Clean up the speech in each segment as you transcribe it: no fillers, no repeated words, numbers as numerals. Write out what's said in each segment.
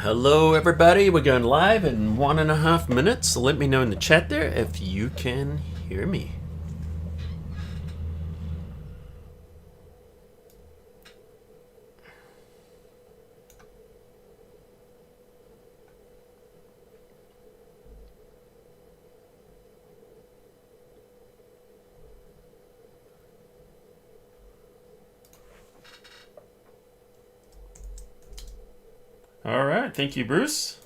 Hello everybody, we're going live in 1.5 minutes, so let me know in the chat there if you can hear me. All right, thank you, Bruce.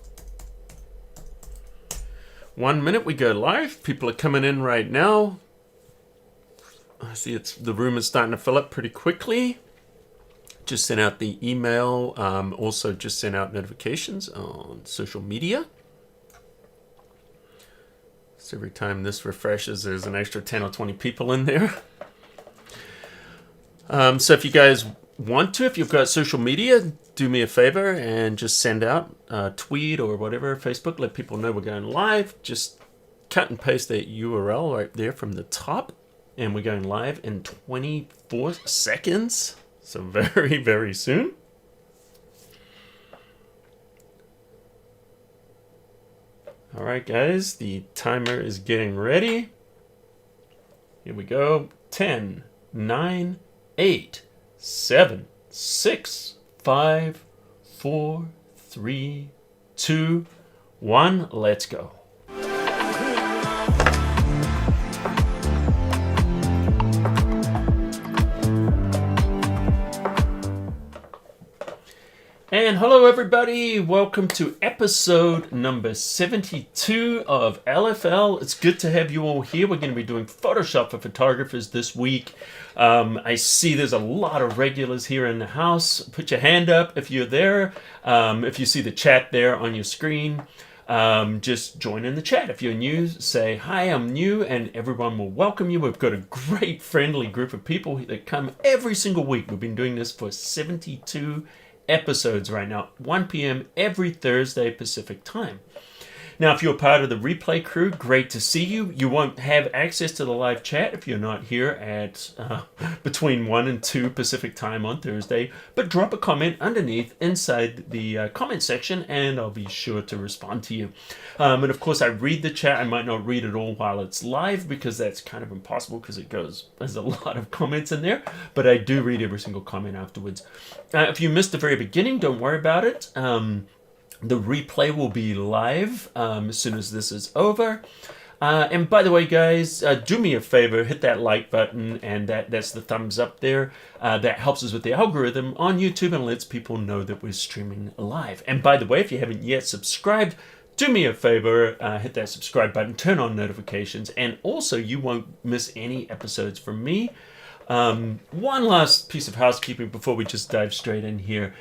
1 minute, we go live. People are coming in right now. I see the room is starting to fill up pretty quickly. Just sent out the email. Also just sent out notifications on social media. So every time this refreshes, there's an extra 10 or 20 people in there. So if you guys want to, if you've got social media, do me a favor and just send out a tweet or whatever, Facebook, let people know we're going live. Just cut and paste that URL right there from the top, and we're going live in 24 seconds. So very, very soon. All right, guys, the timer is getting ready. Here we go. 10, 9, 8, 7, 6, 5, 4, 3, 2, 1. Let's go. And hello everybody, welcome to episode number 72 of LFL. It's good to have you all here. We're going to be doing Photoshop for photographers this week. I see there's a lot of regulars here in the house. Put your hand up if you're there. If you see the chat there on your screen, just join in the chat. If you're new, say, hi, I'm new, and everyone will welcome you. We've got a great friendly group of people that come every single week. We've been doing this for 72 episodes right now, 1 p.m. every Thursday Pacific time. Now, if you're part of the replay crew, great to see you. You won't have access to the live chat if you're not here at between 1 and 2 Pacific time on Thursday, but drop a comment underneath inside the comment section and I'll be sure to respond to you. And of course, I read the chat. I might not read it all while it's live because that's kind of impossible because there's a lot of comments in there, but I do read every single comment afterwards. If you missed the very beginning, don't worry about it. The replay will be live as soon as this is over. And by the way, guys, do me a favor, hit that like button, and that's the thumbs up there. That helps us with the algorithm on YouTube and lets people know that we're streaming live. And by the way, if you haven't yet subscribed, do me a favor, hit that subscribe button, turn on notifications, and also you won't miss any episodes from me. One last piece of housekeeping before we just dive straight in here.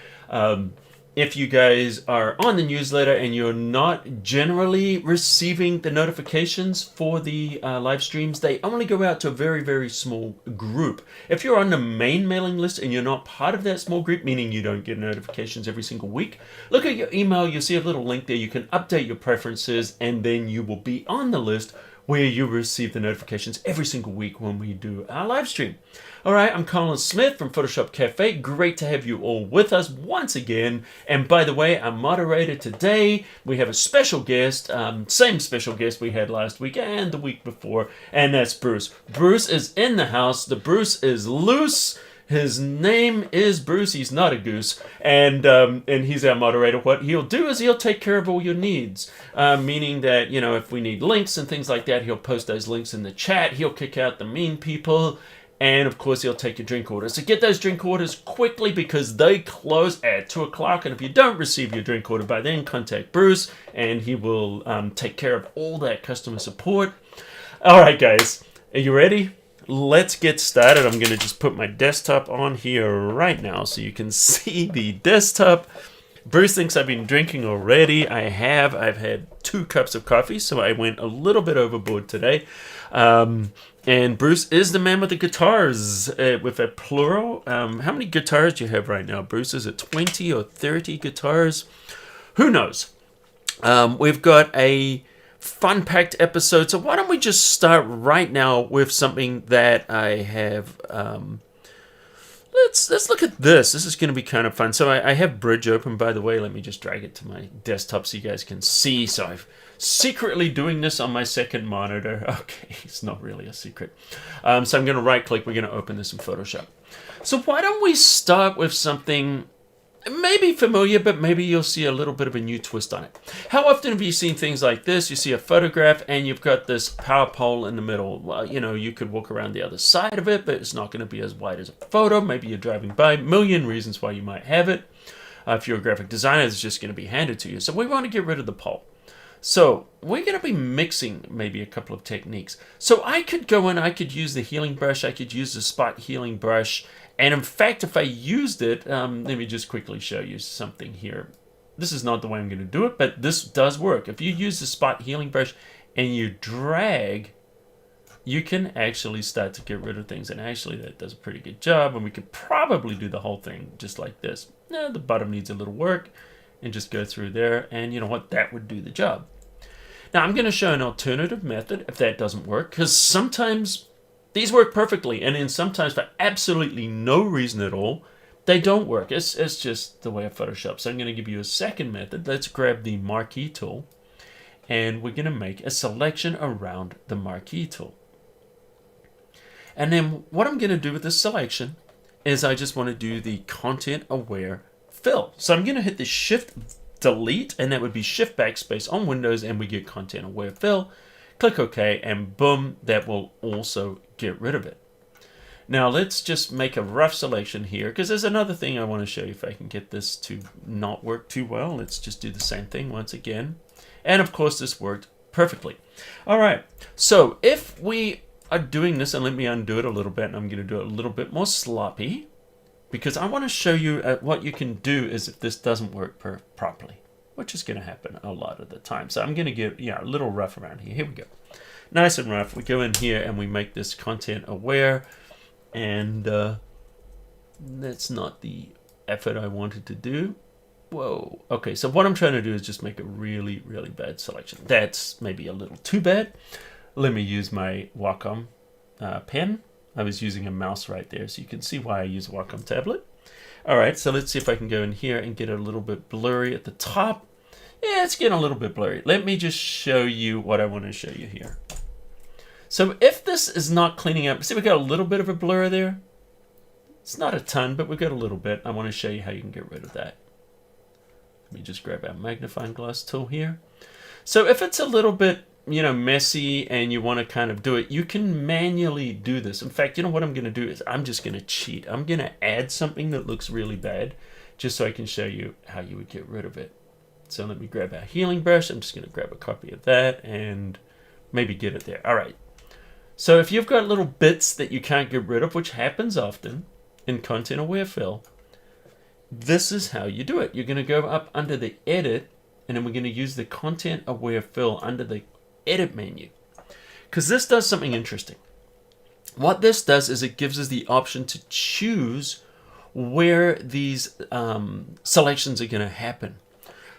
If you guys are on the newsletter and you're not generally receiving the notifications for the live streams, they only go out to a very, very small group. If you're on the main mailing list and you're not part of that small group, meaning you don't get notifications every single week, look at your email. You'll see a little link there. You can update your preferences and then you will be on the list where you receive the notifications every single week when we do our live stream. All right, I'm Colin Smith from photoshopCAFE. Great to have you all with us once again. And by the way, our moderator today, we have a special guest, same special guest we had last week and the week before, and that's Bruce. Bruce is in the house. The Bruce is loose. His name is Bruce. He's not a goose, and he's our moderator. What he'll do is he'll take care of all your needs, meaning that, you know, if we need links and things like that, he'll post those links in the chat. He'll kick out the mean people, and of course he'll take your drink orders. So get those drink orders quickly because they close at 2 o'clock. And if you don't receive your drink order by then, contact Bruce, and he will take care of all that customer support. All right, guys, are you ready? Let's get started. I'm going to just put my desktop on here right now so you can see the desktop. Bruce thinks I've been drinking already. I have. I've had 2 cups of coffee, so I went a little bit overboard today. And Bruce is the man with the guitars, with a plural. How many guitars do you have right now, Bruce? Is it 20 or 30 guitars? Who knows? We've got a fun-packed episode, so why don't we just start right now with something that I have let's look at this. This is going to be kind of fun. So I have Bridge open, by the way. Let me just drag it to my desktop so you guys can see. So I'm secretly doing this on my second monitor. Okay, it's not really a secret. So I'm going to right click. We're going to open this in Photoshop. So why don't we start with something maybe familiar, but maybe you'll see a little bit of a new twist on it. How often have you seen things like this? You see a photograph and you've got this power pole in the middle. Well, you know, you could walk around the other side of it, but it's not going to be as wide as a photo. Maybe you're driving by. A million reasons why you might have it. If you're a graphic designer, it's just going to be handed to you. So we want to get rid of the pole. So we're going to be mixing maybe a couple of techniques. So I could go in, I could use the healing brush, I could use the spot healing brush. And in fact, if I used it, let me just quickly show you something here. This is not the way I'm going to do it, but this does work. If you use the spot healing brush and you drag, you can actually start to get rid of things. And actually, that does a pretty good job. And we could probably do the whole thing just like this. Now, the bottom needs a little work. And just go through there. And you know what? That would do the job. Now, I'm going to show an alternative method if that doesn't work. Because sometimes these work perfectly, and then sometimes for absolutely no reason at all, they don't work. It's just the way of Photoshop. So I'm going to give you a second method. Let's grab the marquee tool, and we're going to make a selection around the marquee tool. And then what I'm going to do with this selection is I just want to do the content-aware fill. So I'm going to hit the Shift-Delete, and that would be Shift-Backspace on Windows, and we get content-aware fill. Click OK, and boom, that will also get rid of it. Now let's just make a rough selection here, because there's another thing I want to show you if I can get this to not work too well. Let's just do the same thing once again. And of course this worked perfectly. All right, so if we are doing this, and let me undo it a little bit, and I'm going to do it a little bit more sloppy, because I want to show you what you can do is if this doesn't work properly, which is going to happen a lot of the time. So I'm going to get a little rough around here. Here we go. Nice and rough. We go in here and we make this content aware, and that's not the effort I wanted to do. Whoa. Okay, so what I'm trying to do is just make a really, really bad selection. That's maybe a little too bad. Let me use my Wacom pen. I was using a mouse right there, so you can see why I use a Wacom tablet. All right, so let's see if I can go in here and get it a little bit blurry at the top. Yeah, it's getting a little bit blurry. Let me just show you what I want to show you here. So if this is not cleaning up, see we got a little bit of a blur there. It's not a ton, but we've got a little bit. I want to show you how you can get rid of that. Let me just grab our magnifying glass tool here. So if it's a little bit, messy and you want to kind of do it, you can manually do this. In fact, what I'm going to do is I'm just going to cheat. I'm going to add something that looks really bad just so I can show you how you would get rid of it. So let me grab our healing brush. I'm just going to grab a copy of that and maybe get it there. All right. So if you've got little bits that you can't get rid of, which happens often in content aware fill, this is how you do it. You're going to go up under the edit, and then we're going to use the content aware fill under the edit menu, because this does something interesting. What this does is it gives us the option to choose where these selections are going to happen.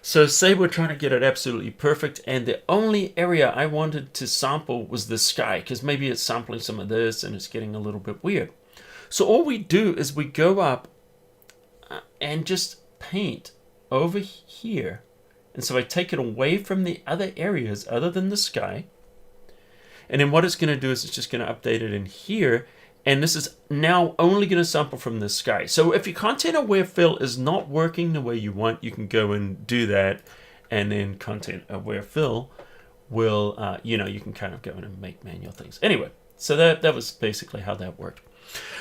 So say we're trying to get it absolutely perfect, and the only area I wanted to sample was the sky, because maybe it's sampling some of this and it's getting a little bit weird. So all we do is we go up and just paint over here. And so I take it away from the other areas other than the sky. And then what it's going to do is it's just going to update it in here. And this is now only going to sample from the sky. So if your content aware fill is not working the way you want, you can go and do that. And then content aware fill will, you can kind of go in and make manual things. Anyway, so that was basically how that worked.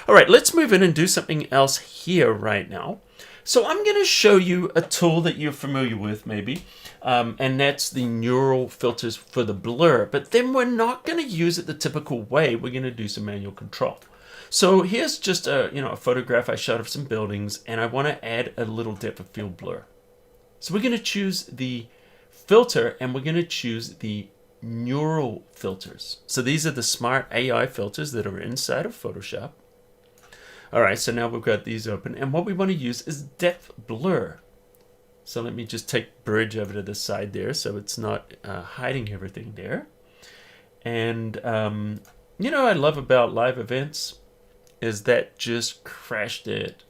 All right, let's move in and do something else here right now. So I'm going to show you a tool that you're familiar with maybe, and that's the neural filters for the blur. But then we're not going to use it the typical way. We're going to do some manual control. So here's just a photograph I shot of some buildings, and I want to add a little depth of field blur. So we're going to choose the filter, and we're going to choose the neural filters. So these are the smart AI filters that are inside of Photoshop. All right, so now we've got these open, and what we want to use is depth blur. So let me just take bridge over to the side there so it's not hiding everything there. And, I love about live events is that just crashed it.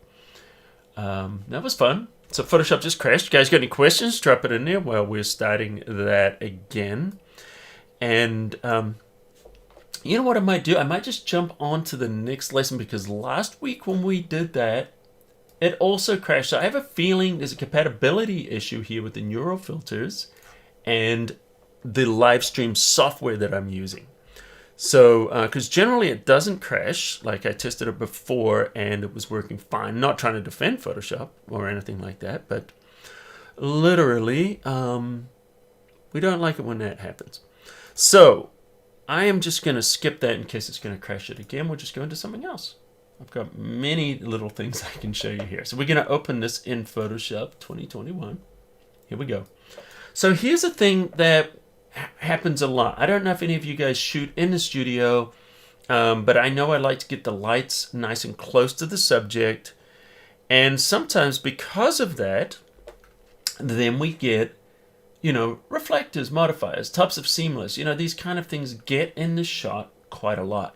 That was fun. So Photoshop just crashed. You guys got any questions? Drop it in there while we're starting that again. And you know what I might do? I might just jump on to the next lesson, because last week when we did that, it also crashed. So I have a feeling there's a compatibility issue here with the neural filters and the live stream software that I'm using. So, because generally it doesn't crash, like I tested it before and it was working fine. Not trying to defend Photoshop or anything like that, but literally, we don't like it when that happens. So, I am just going to skip that in case it's going to crash it again. We'll just go into something else. I've got many little things I can show you here. So we're going to open this in Photoshop 2021. Here we go. So here's a thing that happens a lot. I don't know if any of you guys shoot in the studio, but I know I like to get the lights nice and close to the subject. And sometimes because of that, then we get, you know, reflectors, modifiers, types of seamless. You know, these kind of things get in the shot quite a lot.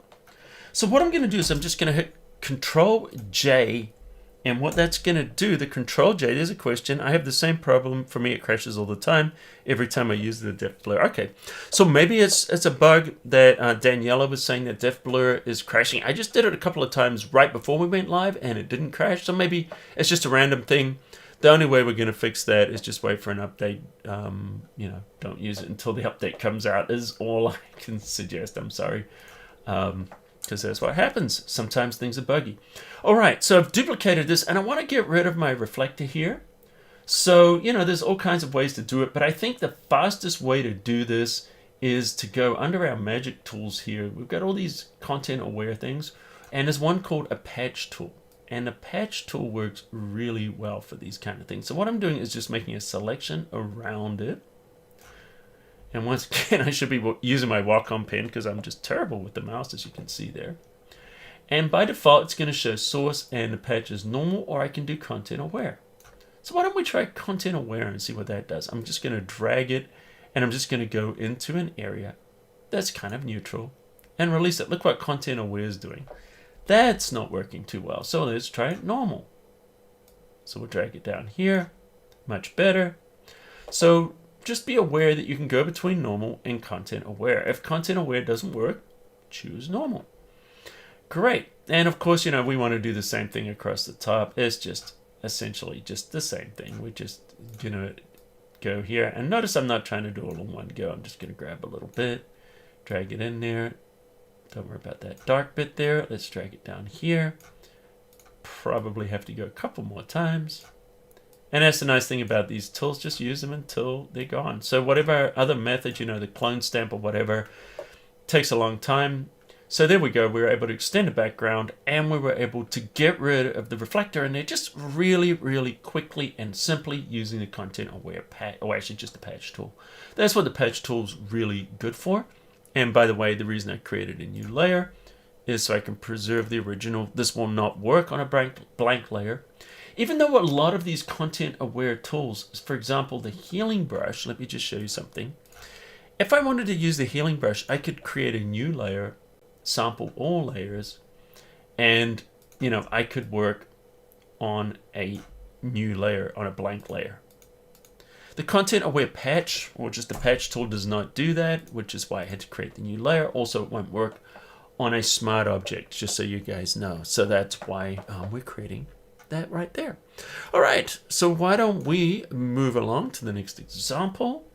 So what I'm going to do is I'm just going to hit Control J, and what that's going to do, the Control J, there's a question. I have the same problem. For me, it crashes all the time every time I use the depth blur. Okay, so maybe it's a bug that Daniela was saying that depth blur is crashing. I just did it a couple of times right before we went live, and it didn't crash. So maybe it's just a random thing. The only way we're going to fix that is just wait for an update. You know, don't use it until the update comes out is all I can suggest. I'm sorry. Because that's what happens. Sometimes things are buggy. All right, so I've duplicated this, and I want to get rid of my reflector here. So, you know, there's all kinds of ways to do it, but I think the fastest way to do this is to go under our magic tools here. We've got all these content-aware things, and there's one called a patch tool. And the patch tool works really well for these kind of things. So what I'm doing is just making a selection around it. And once again, I should be using my Wacom pen because I'm just terrible with the mouse, as you can see there. And by default, it's going to show source and the patch is normal, or I can do content aware. So why don't we try content aware and see what that does? I'm just going to drag it, and I'm just going to go into an area that's kind of neutral and release it. Look what content aware is doing. That's not working too well. So let's try it normal. So we'll drag it down here. Much better. So just be aware that you can go between normal and content aware. If content aware doesn't work, choose normal. Great. And of course, you know, we want to do the same thing across the top. It's just essentially just the same thing. We're just going to go here. And notice I'm not trying to do all in one go. I'm just going to grab a little bit, drag it in there. Don't worry about that dark bit there. Let's drag it down here. Probably have to go a couple more times. And that's the nice thing about these tools. Just use them until they're gone. So whatever other method, you know, the clone stamp or whatever, takes a long time. So there we go. We were able to extend the background, and we were able to get rid of the reflector in there just really, really quickly and simply using the content aware patch, or actually just the patch tool. That's what the patch tool's really good for. And by the way, the reason I created a new layer is so I can preserve the original. This will not work on a blank layer. Even though a lot of these content-aware tools, for example, the healing brush, let me just show you something. If I wanted to use the healing brush, I could create a new layer, sample all layers, and, you know, I could work on a new layer, on a blank layer. The content-aware patch, or just the patch tool, does not do that, which is why I had to create the new layer. Also, it won't work on a smart object, just so you guys know. So that's why we're creating that right there. All right, so why don't we move along to the next example?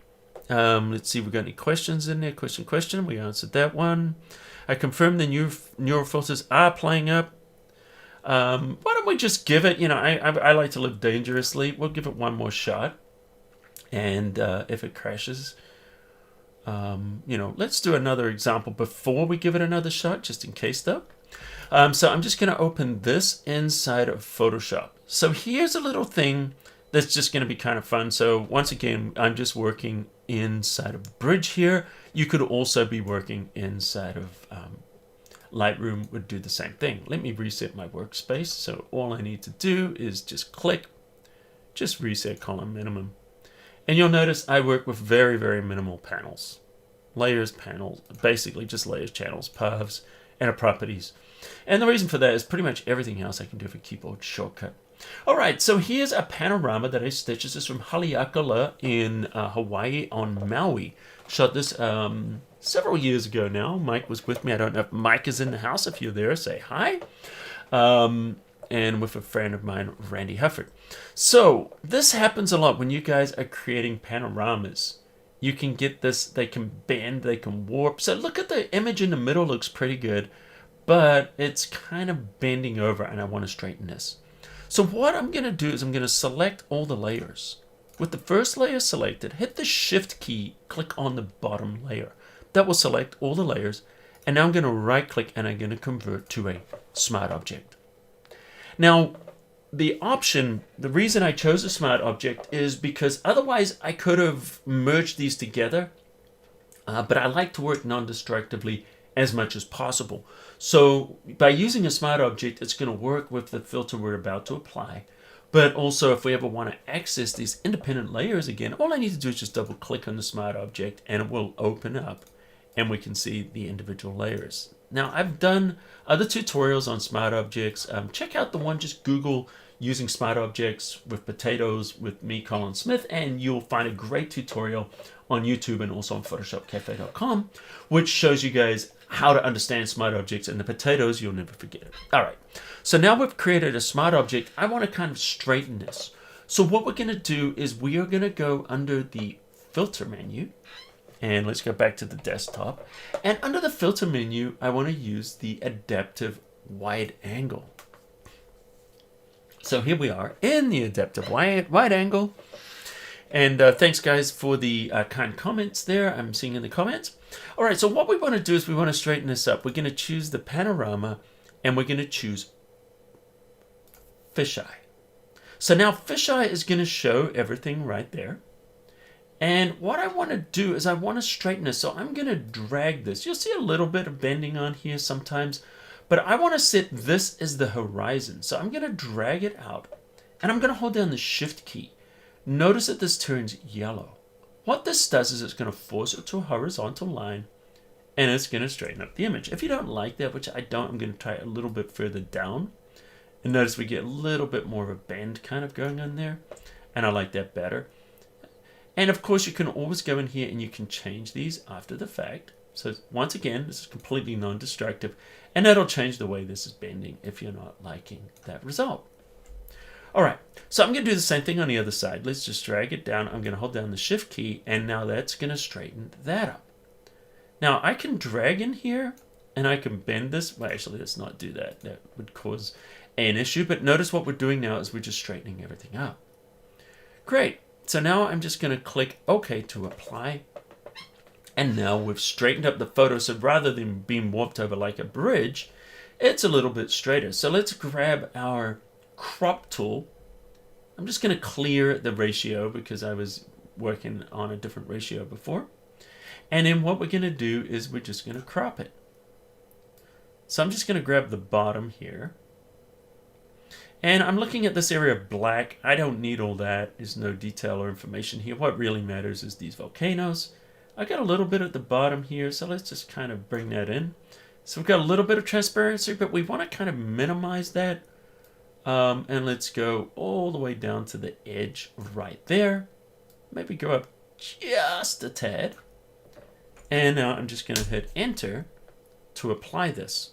Let's see if we've got any questions in there. Question. We answered that one. I confirm the new neural filters are playing up. Why don't we just give it, you know, I like to live dangerously. We'll give it one more shot. And if it crashes, you know, let's do another example before we give it another shot, just in case though. So I'm just going to open this inside of Photoshop. So here's a little thing that's just going to be kind of fun. So once again, I'm just working inside of Bridge here. You could also be working inside of Lightroom, would do the same thing. Let me reset my workspace. So all I need to do is just click, just reset column minimum. And you'll notice I work with very, very minimal panels. Layers, panels, basically just layers, channels, paths, and a properties. And the reason for that is pretty much everything else I can do with a keyboard shortcut. All right, so here's a panorama that I stitched. This is from Haleakala in Hawaii on Maui. Shot this several years ago now. Mike was with me. I don't know if Mike is in the house. If you're there, say hi. And with a friend of mine, Randy Hufford. So this happens a lot when you guys are creating panoramas. You can get this, they can bend, they can warp. So look at the image in the middle, looks pretty good, but it's kind of bending over and I want to straighten this. So what I'm going to do is I'm going to select all the layers. With the first layer selected, hit the Shift key, click on the bottom layer. That will select all the layers. And now I'm going to right click and I'm going to convert to a smart object. Now, the reason I chose a smart object is because otherwise I could have merged these together. But I like to work non-destructively as much as possible. So by using a smart object, it's going to work with the filter we're about to apply. But also if we ever want to access these independent layers again, all I need to do is just double click on the smart object and it will open up and we can see the individual layers. Now I've done other tutorials on smart objects. Check out the one, just Google using smart objects with potatoes with me, Colin Smith, and you'll find a great tutorial on YouTube and also on photoshopcafe.com, which shows you guys how to understand smart objects, and the potatoes, you'll never forget it. All right, so now we've created a smart object. I want to kind of straighten this. So what we're going to do is we are going to go under the filter menu, and let's go back to the desktop. And under the filter menu, I want to use the adaptive wide angle. So here we are in the adaptive wide angle. And thanks, guys, for the kind comments there. I'm seeing in the comments. All right, so what we want to do is we want to straighten this up. We're going to choose the panorama, and we're going to choose fisheye. So now fisheye is going to show everything right there. And what I want to do is I want to straighten this. So I'm going to drag this. You'll see a little bit of bending on here sometimes. But I want to set this as the horizon. So I'm going to drag it out. And I'm going to hold down the Shift key. Notice that this turns yellow. What this does is it's going to force it to a horizontal line. And it's going to straighten up the image. If you don't like that, which I don't, I'm going to try it a little bit further down. And notice we get a little bit more of a bend kind of going on there. And I like that better. And of course, you can always go in here and you can change these after the fact. So once again, this is completely non-destructive. And that'll change the way this is bending if you're not liking that result. All right, so I'm going to do the same thing on the other side. Let's just drag it down. I'm going to hold down the Shift key, and now that's going to straighten that up. Now, I can drag in here, and I can bend this. Well, actually, let's not do that. That would cause an issue. But notice what we're doing now is we're just straightening everything up. Great. So now I'm just going to click OK to apply. And now we've straightened up the photo. So rather than being warped over like a bridge, it's a little bit straighter. So let's grab our crop tool. I'm just going to clear the ratio because I was working on a different ratio before. And then what we're going to do is we're just going to crop it. So I'm just going to grab the bottom here. And I'm looking at this area of black. I don't need all that. There's no detail or information here. What really matters is these volcanoes. I got a little bit at the bottom here, so let's just kind of bring that in. So we've got a little bit of transparency, but we want to kind of minimize that. And let's go all the way down to the edge right there. Maybe go up just a tad. And now I'm just going to hit Enter to apply this.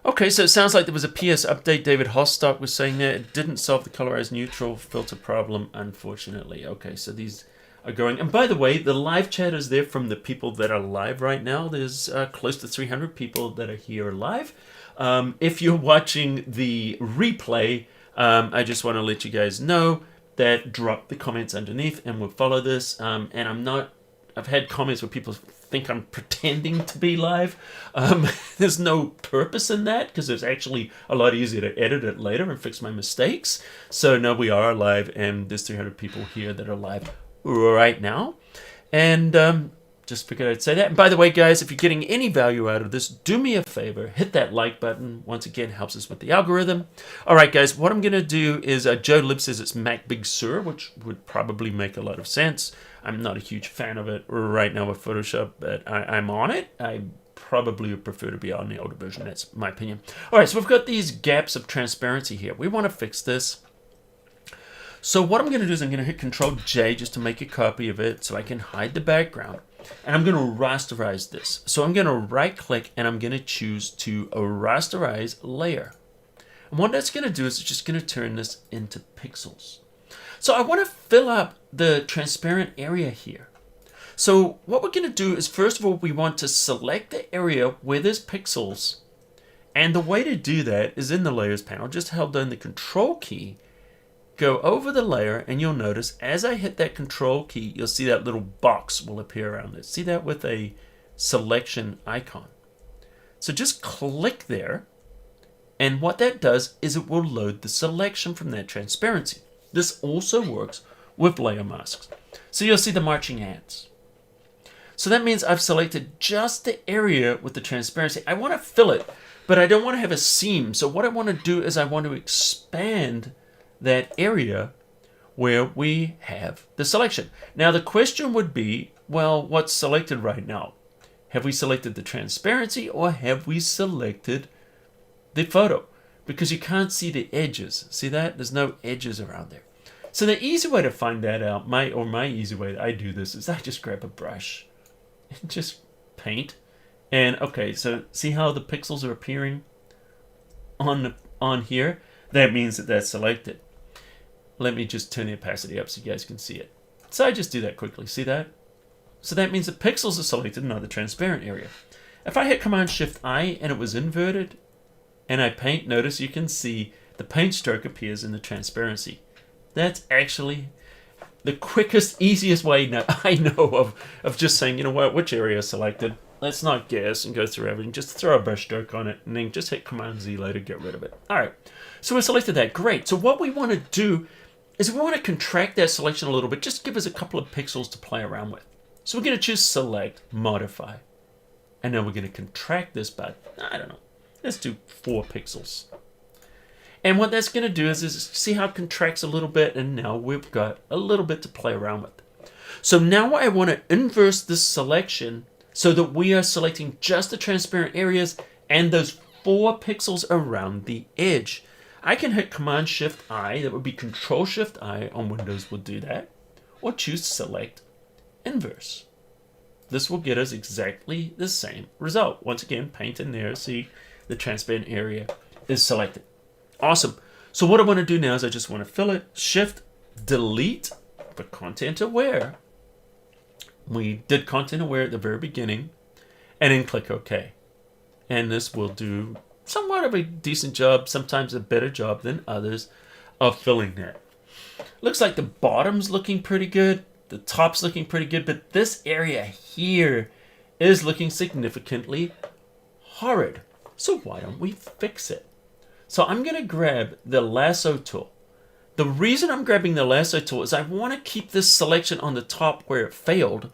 Okay, so it sounds like there was a PS update. David Hostock was saying that it didn't solve the colorized neutral filter problem, unfortunately. Okay, so these are going. And by the way, the live chat is there from the people that are live right now. There's close to 300 people that are here live. If you're watching the replay, I just want to let you guys know that drop the comments underneath and we'll follow this. And I've had comments where people think I'm pretending to be live. There's no purpose in that because it's actually a lot easier to edit it later and fix my mistakes. So no, we are live and there's 300 people here that are live right now. And Just figured I'd say that. And by the way, guys, if you're getting any value out of this, do me a favor. Hit that like button. Once again, helps us with the algorithm. All right, guys, what I'm going to do is Joe Lib says it's Mac Big Sur, which would probably make a lot of sense. I'm not a huge fan of it right now with Photoshop, but I'm on it. I probably would prefer to be on the older version. That's my opinion. All right, so we've got these gaps of transparency here. We want to fix this. So what I'm going to do is I'm going to hit Control J just to make a copy of it so I can hide the background. And I'm going to rasterize this. So I'm going to right click and I'm going to choose to rasterize layer. And what that's going to do is it's just going to turn this into pixels. So I want to fill up the transparent area here. So what we're going to do is, first of all, we want to select the area where there's pixels. And the way to do that is in the Layers panel. Just hold down the Control key, go over the layer, and you'll notice as I hit that Control key, you'll see that little box will appear around it. See that with a selection icon. So just click there, and what that does is it will load the selection from that transparency. This also works with layer masks. So you'll see the marching ants. So that means I've selected just the area with the transparency. I want to fill it, but I don't want to have a seam. So what I want to do is I want to expand that area where we have the selection. Now the question would be, well, what's selected right now? Have we selected the transparency or have we selected the photo? Because you can't see the edges. See that? There's no edges around there. So the easy way to find that out, my easy way that I do this, is I just grab a brush and just paint. And okay, so see how the pixels are appearing on here? That means that that's selected. Let me just turn the opacity up so you guys can see it. So I just do that quickly. See that? So that means the pixels are selected, not the transparent area. If I hit Command-Shift-I and it was inverted, and I paint, notice you can see the paint stroke appears in the transparency. That's actually the quickest, easiest way I know of just saying, you know what, which area is selected. Let's not guess and go through everything. Just throw a brush stroke on it and then just hit Command-Z later to get rid of it. All right, so we selected that. Great. So what we want to do is we want to contract that selection a little bit. Just give us a couple of pixels to play around with. So we're going to choose Select, Modify. And then we're going to contract this by, I don't know, let's do 4 pixels. And what that's going to do is see how it contracts a little bit, and now we've got a little bit to play around with. So now I want to inverse this selection so that we are selecting just the transparent areas and those 4 pixels around the edge. I can hit Command-Shift-I, that would be Control-Shift-I on Windows will do that, or choose Select, Inverse. This will get us exactly the same result. Once again, paint in there, see the transparent area is selected. Awesome. So what I want to do now is I just want to fill it, Shift, Delete for Content Aware. We did Content Aware at the very beginning, and then click OK. And this will do somewhat of a decent job, sometimes a better job than others, of filling that. Looks like the bottom's looking pretty good, the top's looking pretty good, but this area here is looking significantly horrid. So why don't we fix it? So I'm going to grab the Lasso Tool. The reason I'm grabbing the Lasso Tool is I want to keep this selection on the top where it failed,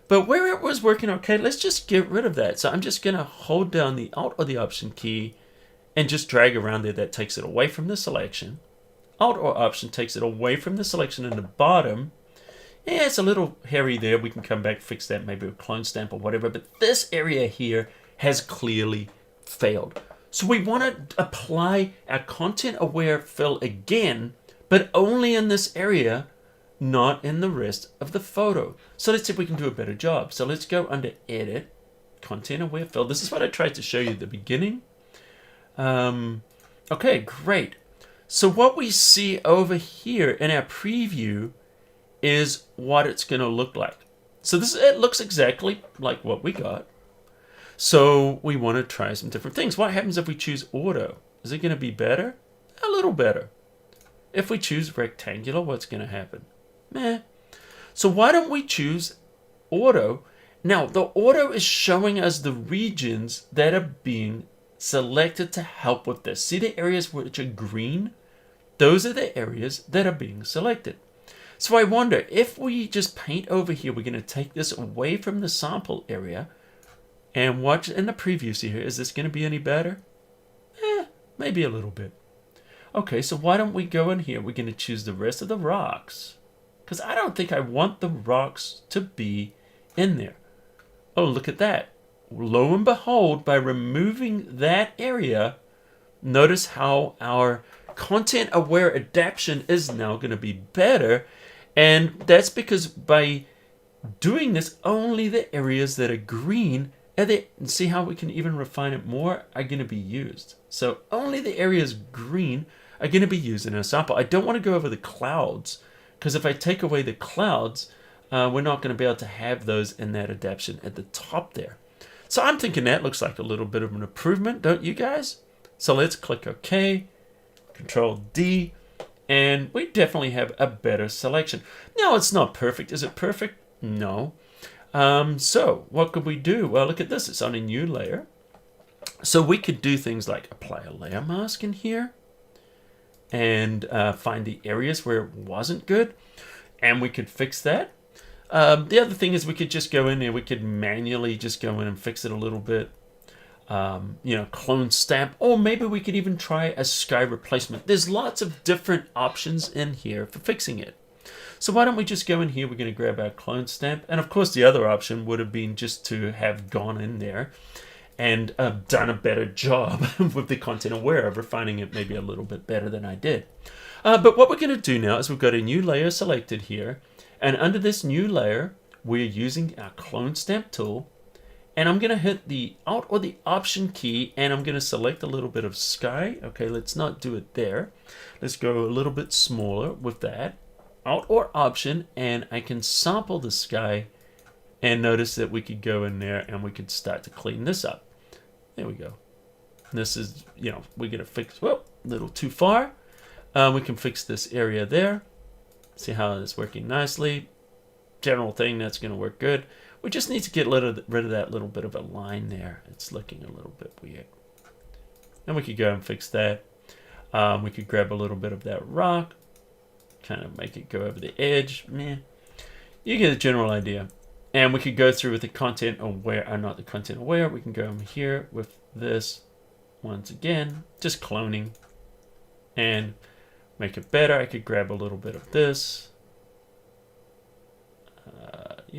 but where it was working okay, let's just get rid of that. So I'm just going to hold down the Alt or the Option key and just drag around there. That takes it away from the selection. Alt or Option takes it away from the selection in the bottom. Yeah, it's a little hairy there. We can come back, fix that, maybe a clone stamp or whatever. But this area here has clearly failed. So we want to apply our content aware fill again, but only in this area, not in the rest of the photo. So let's see if we can do a better job. So let's go under Edit, Content Aware Fill. This is what I tried to show you at the beginning. Okay, great. So what we see over here in our preview is what it's going to look like. So it looks exactly like what we got. So we want to try some different things. What happens if we choose Auto? Is it going to be better? A little better. If we choose Rectangular, what's going to happen? Meh. So why don't we choose Auto? Now, the Auto is showing us the regions that are being selected to help with this. See the areas which are green? Those are the areas that are being selected. So I wonder, if we just paint over here, we're going to take this away from the sample area and watch in the preview. See here, is this going to be any better? Maybe a little bit. Okay, so why don't we go in here? We're going to choose the rest of the rocks, because I don't think I want the rocks to be in there. Oh, look at that. Lo and behold, by removing that area, notice how our content-aware adaptation is now going to be better. And that's because by doing this, only the areas that are green, and see how we can even refine it more, are going to be used. So only the areas green are going to be used in our sample. I don't want to go over the clouds, because if I take away the clouds, we're not going to be able to have those in that adaptation at the top there. So I'm thinking that looks like a little bit of an improvement, don't you guys? So let's click OK, Control D, and we definitely have a better selection. Now, it's not perfect. Is it perfect? No. So what could we do? Well, look at this. It's on a new layer. So we could do things like apply a layer mask in here and find the areas where it wasn't good, and we could fix that. The other thing is we could just go in there. We could manually just go in and fix it a little bit. Clone stamp, or maybe we could even try a sky replacement. There's lots of different options in here for fixing it. So why don't we just go in here? We're going to grab our clone stamp. And of course, the other option would have been just to have gone in there and done a better job with the content aware of refining it maybe a little bit better than I did. But what we're going to do now is we've got a new layer selected here. And under this new layer, we're using our clone stamp tool. And I'm going to hit the Alt or the Option key, and I'm going to select a little bit of sky. Okay, let's not do it there. Let's go a little bit smaller with that. Alt or Option, and I can sample the sky, and notice that we could go in there and we could start to clean this up. There we go. This is, we're going to fix, a little too far. We can fix this area there. See how it's working nicely. General thing, that's going to work good. We just need to get rid of that little bit of a line there. It's looking a little bit weird. And we could go and fix that. We could grab a little bit of that rock, kind of make it go over the edge. You get the general idea. And we could go through with the content aware, not the content aware. We can go in here with this once again, just cloning and make it better. I could grab a little bit of this.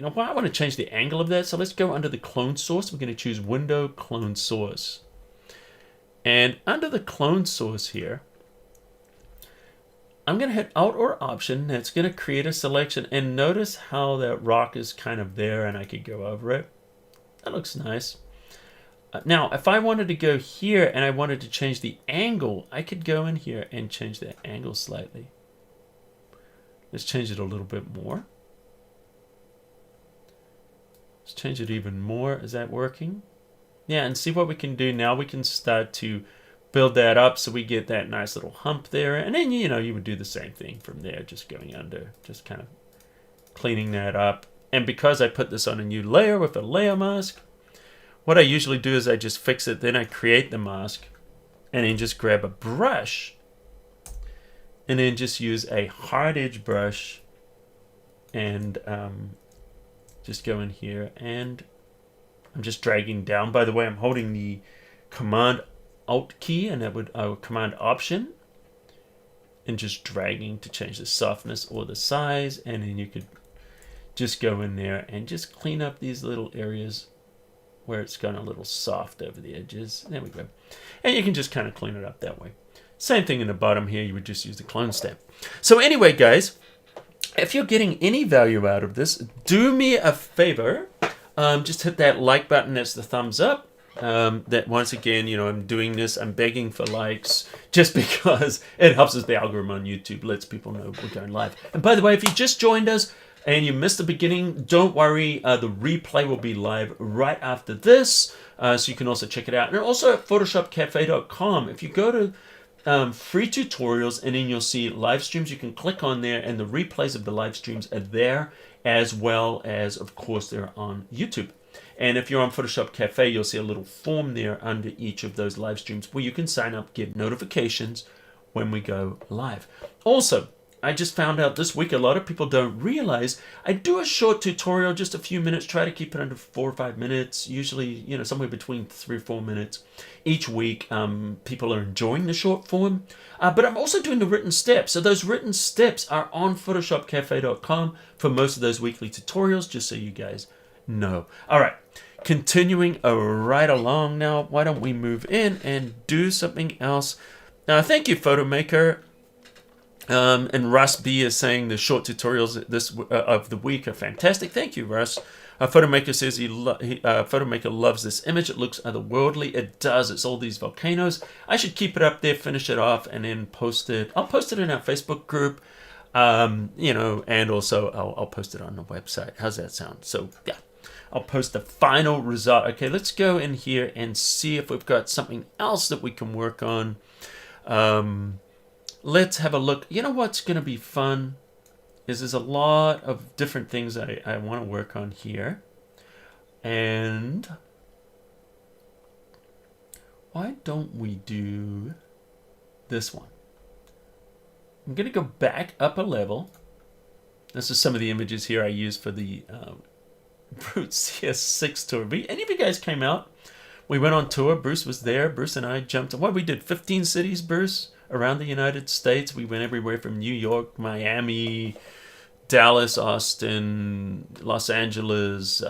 I want to change the angle of that. So let's go under the clone source. We're going to choose Window Clone Source. And under the clone source here, I'm going to hit Alt or Option. That's going to create a selection. And notice how that rock is kind of there, and I could go over it. That looks nice. Now, if I wanted to go here and I wanted to change the angle, I could go in here and change that angle slightly. Let's change it a little bit more. Let's change it even more. Is that working? Yeah, and see what we can do now. We can start to build that up so we get that nice little hump there. And then, you would do the same thing from there, just going under, just kind of cleaning that up. And because I put this on a new layer with a layer mask, what I usually do is I just fix it, then I create the mask, and then just grab a brush, and then just use a hard edge brush, and just go in here, and I'm just dragging down. By the way, I'm holding the Command Alt key, and that would Command Option, and just dragging to change the softness or the size, and then you could just go in there and just clean up these little areas where it's gone a little soft over the edges. There we go. And you can just kind of clean it up that way. Same thing in the bottom here, you would just use the clone stamp. So anyway, guys, if you're getting any value out of this, do me a favor. Just hit that like button, that's the thumbs up. That once again, I'm doing this, I'm begging for likes, just because it helps us the algorithm on YouTube, lets people know we're going live. And by the way, if you just joined us, and you missed the beginning, don't worry. The replay will be live right after this, so you can also check it out. And also at photoshopcafe.com, if you go to free tutorials, and then you'll see live streams, you can click on there, and the replays of the live streams are there, as well as, of course, they're on YouTube. And if you're on Photoshop Cafe, you'll see a little form there under each of those live streams where you can sign up, get notifications when we go live. Also, I just found out this week a lot of people don't realize I do a short tutorial, just a few minutes, try to keep it under 4 or 5 minutes, usually, somewhere between 3 or 4 minutes each week. People are enjoying the short form, but I'm also doing the written steps. So those written steps are on photoshopcafe.com for most of those weekly tutorials, just so you guys know. All right, continuing right along now, why don't we move in and do something else? Thank you, PhotoMaker. And Russ B is saying the short tutorials this of the week are fantastic. Thank you, Russ. Photomaker says Photomaker loves this image. It looks otherworldly. It does. It's all these volcanoes. I should keep it up there, finish it off, and then post it. I'll post it in our Facebook group, and also I'll post it on the website. How's that sound? So yeah, I'll post the final result. Okay, let's go in here and see if we've got something else that we can work on. Let's have a look. You know what's going to be fun is there's a lot of different things I want to work on here. And why don't we do this one? I'm going to go back up a level. This is some of the images here I used for the Brute CS6 tour. Any of you guys came out? We went on tour. Bruce was there. Bruce and I jumped. What, we did 15 cities, Bruce? Around the United States. We went everywhere from New York, Miami, Dallas, Austin, Los Angeles,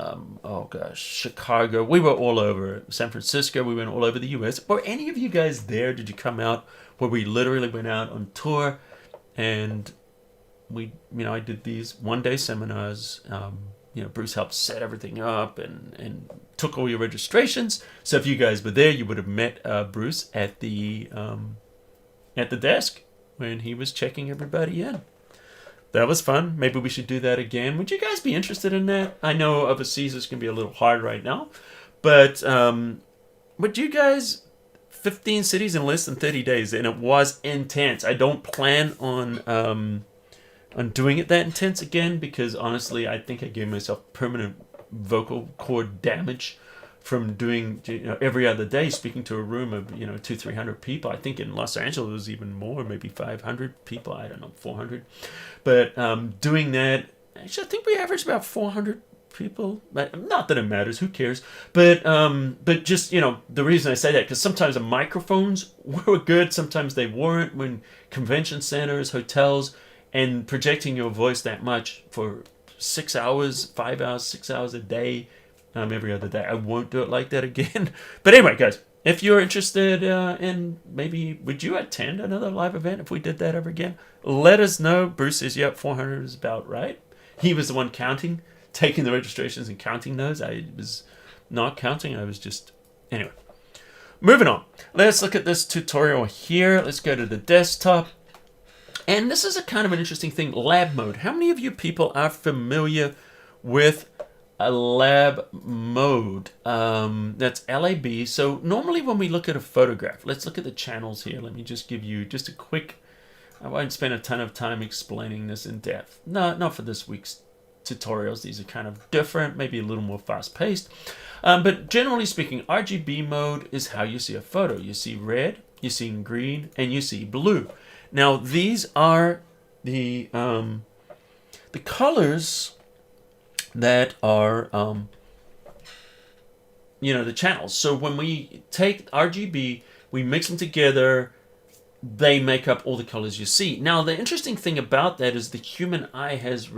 Chicago. We were all over. San Francisco. We went all over the U.S. Were any of you guys there? Did you come out where we literally went out on tour and I did these one-day seminars. Bruce helped set everything up and took all your registrations. So if you guys were there, you would have met Bruce at the desk when he was checking everybody in. That was fun. Maybe we should do that again. Would you guys be interested in that? I know overseas it's going to be a little hard right now, but would you guys, 15 cities in less than 30 days, and it was intense. I don't plan on doing it that intense again because honestly, I think I gave myself permanent vocal cord damage from doing every other day, speaking to a room of 200-300 people. I think in Los Angeles it was even more, maybe 500 people. I don't know, 400. But doing that, actually, I think we averaged about 400 people. Not that it matters, who cares? But just the reason I say that because sometimes the microphones were good, sometimes they weren't. When convention centers, hotels, and projecting your voice that much for 6 hours, 5 hours, 6 hours a day. Every other day. I won't do it like that again. But anyway, guys, if you're interested in maybe, would you attend another live event if we did that ever again? Let us know. Bruce says, yep, 400 is about right. He was the one counting, taking the registrations and counting those. I was not counting. I was just, anyway. Moving on. Let's look at this tutorial here. Let's go to the desktop. And this is a kind of an interesting thing, lab mode. How many of you people are familiar with a lab mode? That's LAB. So normally when we look at a photograph, let's look at the channels here. Let me just give you just a quick, I won't spend a ton of time explaining this in depth. No, not for this week's tutorials. These are kind of different, maybe a little more fast paced. But generally speaking, RGB mode is how you see a photo. You see red, you see green, and you see blue. Now these are the colors that are the channels. So when we take RGB, we mix them together, they make up all the colors you see. Now the interesting thing about that is the human eye has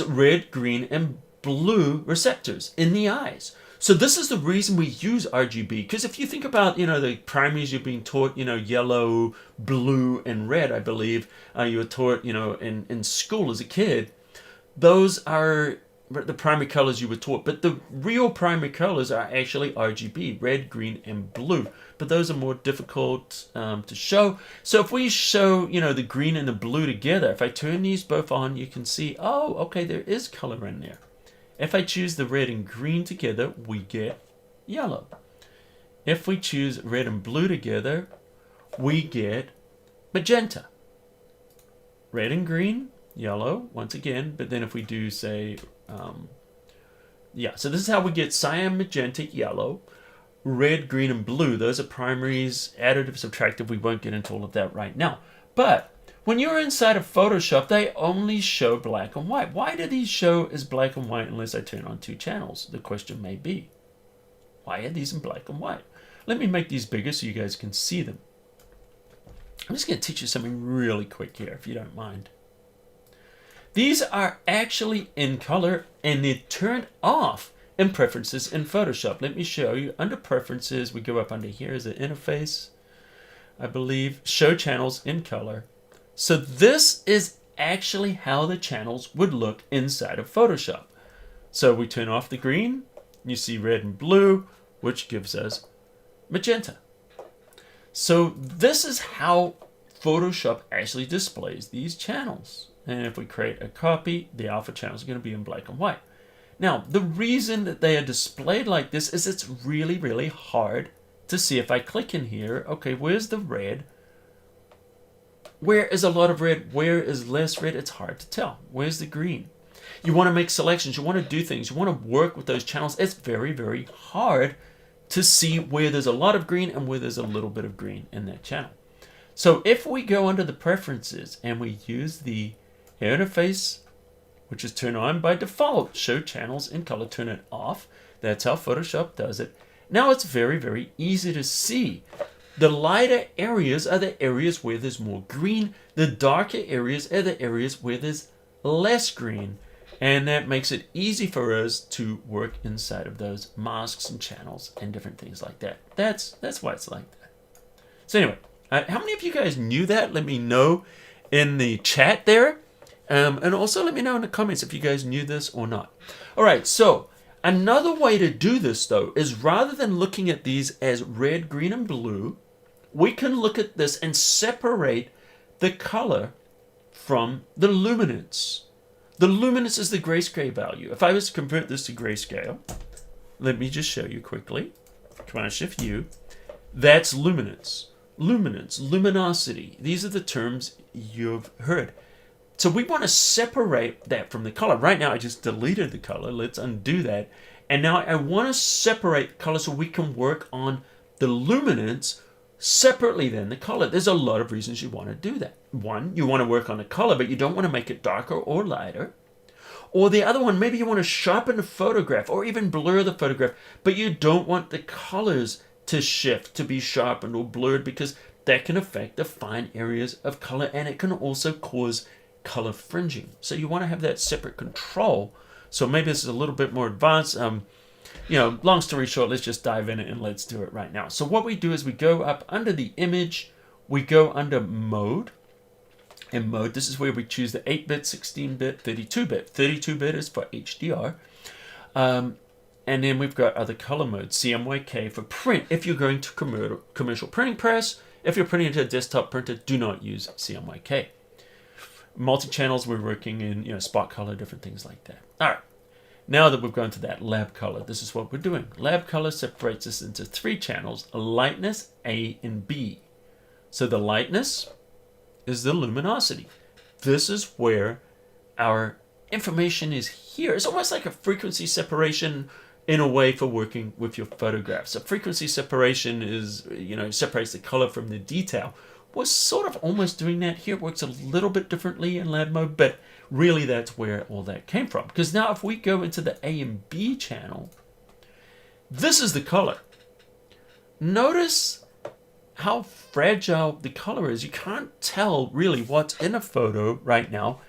red, green, and blue receptors in the eyes. So this is the reason we use RGB, because if you think about, the primaries you're being taught, yellow, blue, and red, I believe, you were taught, in school as a kid. Those are the primary colors you were taught, but the real primary colors are actually RGB, red, green, and blue. But those are more difficult to show. So if we show, the green and the blue together, if I turn these both on, you can see, oh, okay, there is color in there. If I choose the red and green together, we get yellow. If we choose red and blue together, we get magenta. Red and green, yellow, once again, but then if we do say, so this is how we get cyan, magenta, yellow, red, green, and blue. Those are primaries, additive, subtractive. We won't get into all of that right now. But When you're inside of Photoshop, they only show black and white. Why do these show as black and white unless I turn on 2 channels? The question may be, why are these in black and white? Let me make these bigger so you guys can see them. I'm just going to teach you something really quick here, if you don't mind. These are actually in color, and they're turned off in preferences in Photoshop. Let me show you. Under preferences, we go up under here is the interface, I believe, show channels in color. So this is actually how the channels would look inside of Photoshop. So we turn off the green, you see red and blue, which gives us magenta. So this is how Photoshop actually displays these channels. And if we create a copy, the alpha channels are going to be in black and white. Now, the reason that they are displayed like this is it's really, really hard to see. If I click in here, okay, where's the red? Where is a lot of red? Where is less red? It's hard to tell. Where's the green? You want to make selections. You want to do things. You want to work with those channels. It's very, very hard to see where there's a lot of green and where there's a little bit of green in that channel. So if we go under the preferences and we use the interface, which is turned on by default, show channels in color, turn it off. That's how Photoshop does it. Now it's very, very easy to see. The lighter areas are the areas where there's more green. The darker areas are the areas where there's less green. And that makes it easy for us to work inside of those masks and channels and different things like that. That's why it's like that. So anyway, how many of you guys knew that? Let me know in the chat there. And also let me know in the comments if you guys knew this or not. All right, so another way to do this, though, is rather than looking at these as red, green, and blue, we can look at this and separate the color from the luminance. The luminance is the grayscale value. If I was to convert this to grayscale, let me just show you quickly. Command Shift U. That's luminance. Luminance, luminosity. These are the terms you've heard. So we want to separate that from the color. Right now, I just deleted the color. Let's undo that. And now I want to separate the color so we can work on the luminance separately than the color. There's a lot of reasons you want to do that. One, you want to work on the color, but you don't want to make it darker or lighter. Or the other one, maybe you want to sharpen the photograph or even blur the photograph, but you don't want the colors to shift, to be sharpened or blurred, because that can affect the fine areas of color, and it can also cause color fringing. So you want to have that separate control. So maybe this is a little bit more advanced. Long story short, let's just dive in it and let's do it right now. So what we do is we go up under the image, we go under mode. In mode, this is where we choose the 8-bit, 16-bit, 32-bit. 32-bit is for HDR. And then we've got other color modes, CMYK for print. If you're going to commercial printing press, if you're printing into a desktop printer, do not use CMYK. Multi-channels, we're working in spot color, different things like that. All right. Now that we've gone to that lab color, this is what we're doing. Lab color separates us into 3 channels, lightness, A, and B. So the lightness is the luminosity. This is where our information is here. It's almost like a frequency separation in a way for working with your photographs. So frequency separation is, separates the color from the detail. We're sort of almost doing that here. It works a little bit differently in lab mode, but really that's where all that came from. Because now if we go into the A and B channel, this is the color. Notice how fragile the color is. You can't tell really what's in a photo right now.